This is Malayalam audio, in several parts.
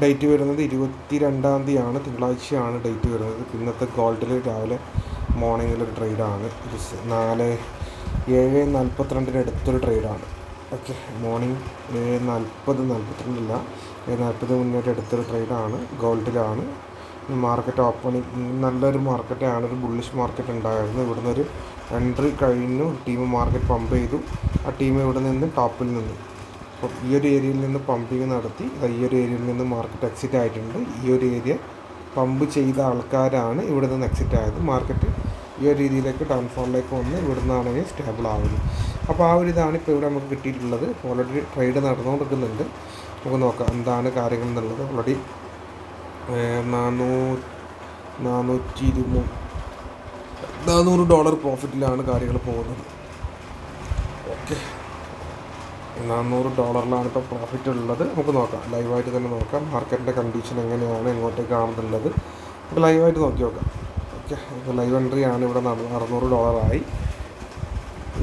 ഡേറ്റ് വരുന്നത് 22-ാം തീയതിയാണ്, തിങ്കളാഴ്ചയാണ് ഡേറ്റ് വരുന്നത്. ഇന്നത്തെ ഗോൾഡിൽ രാവിലെ മോർണിംഗിലൊരു ട്രേഡാണ്. ഇത് 7:42 അടുത്തൊരു ട്രേഡാണ്. ഓക്കെ, മോർണിംഗ് 7:40-42 7:40 മുന്നോട്ട് എടുത്തൊരു ട്രേഡാണ്. ഗോൾഡിലാണ് മാർക്കറ്റ് ഓപ്പണിംഗ്. നല്ലൊരു മാർക്കറ്റാണ്, ഒരു ബുള്ളിഷ് മാർക്കറ്റ് ഉണ്ടായിരുന്നു. ഇവിടുന്ന് ഒരു എൻട്രി കഴിഞ്ഞു, ടീം മാർക്കറ്റ് പമ്പ് ചെയ്തു. ആ ടീം ഇവിടെ നിന്ന് ടോപ്പിൽ നിന്ന് അപ്പം ഈ ഒരു ഏരിയയിൽ നിന്ന് പമ്പിങ് നടത്തി ഈ ഒരു ഏരിയയിൽ നിന്ന് മാർക്കറ്റ് എക്സിറ്റ് ആയിട്ടുണ്ട്. ഈ ഒരു ഏരിയ പമ്പ് ചെയ്ത ആൾക്കാരാണ് ഇവിടെ നിന്ന് എക്സിറ്റ് ആയത്. മാർക്കറ്റ് ഈ ഒരു രീതിയിലേക്ക് ഡൗൺഫോളിലേക്ക് വന്ന് ഇവിടെ നിന്നാണെങ്കിൽ സ്റ്റേബിൾ ആവുന്നു. അപ്പോൾ ആ ഒരു ഇതാണ് ഇപ്പോൾ ഇവിടെ നമുക്ക് കിട്ടിയിട്ടുള്ളത്. ഓൾറെഡി ട്രേഡ് നടന്നുകൊണ്ടിരിക്കുന്നുണ്ട്. നമുക്ക് നോക്കാം എന്താണ് കാര്യങ്ങൾ എന്നുള്ളത്. ഓൾറെഡി $400 പ്രോഫിറ്റിലാണ് കാര്യങ്ങൾ പോകുന്നത്. ഓക്കെ, $400 ഇപ്പോൾ പ്രോഫിറ്റ് ഉള്ളത്. നമുക്ക് നോക്കാം, ലൈവായിട്ട് തന്നെ നോക്കാം മാർക്കറ്റിൻ്റെ കണ്ടീഷൻ എങ്ങനെയാണ്, എങ്ങോട്ടേക്കാണെന്നുള്ളത് നമുക്ക് ലൈവായിട്ട് നോക്കി നോക്കാം. ഓക്കെ, ഇപ്പോൾ ലൈവ് എൻട്രി ആണ് ഇവിടെ $600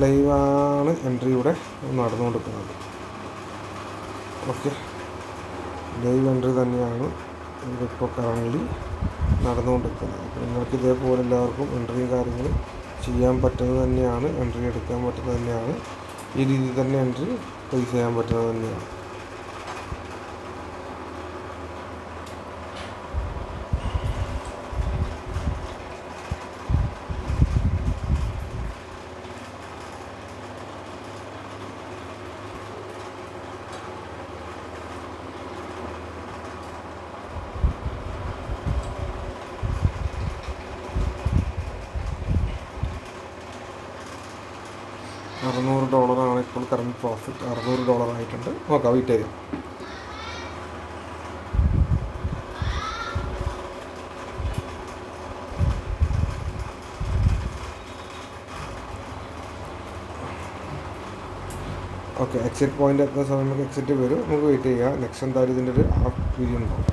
ലൈവാണ് എൻട്രി ഇവിടെ നടന്നുകൊണ്ടിരിക്കുന്നത്. ഓക്കെ, ലൈവ് എൻട്രി തന്നെയാണ് ഇതിപ്പോൾ കറണ്ട്ലി നടന്നുകൊണ്ടിരിക്കുന്നത്. അപ്പോൾ നിങ്ങൾക്ക് ഇതേപോലെ എല്ലാവർക്കും എൻട്രി കാര്യങ്ങൾ ചെയ്യാൻ പറ്റുന്നത് തന്നെയാണ്, എൻട്രി എടുക്കാൻ പറ്റുന്നത് തന്നെയാണ്, ഈ രീതിയിൽ തന്നെ എൻട്രി പ്ലേസ് ചെയ്യാൻ പറ്റുന്നത് തന്നെയാണ്. $600 ഇപ്പോൾ കറണ്ട് പ്രോഫിറ്റ്. $600 ആയിട്ടുണ്ട്. നോക്കാം, വെയിറ്റ് ചെയ്യാം. ഓക്കെ, എക്സിറ്റ് പോയിൻ്റ് എത്തുന്ന സമയം നമുക്ക് എക്സിറ്റ് വരും. നമുക്ക് വെയിറ്റ് ചെയ്യാം. നെക്സ്റ്റ് എന്തായാലും ഇതിൻ്റെ ഒരു വീഡിയോ ഉണ്ടാവും.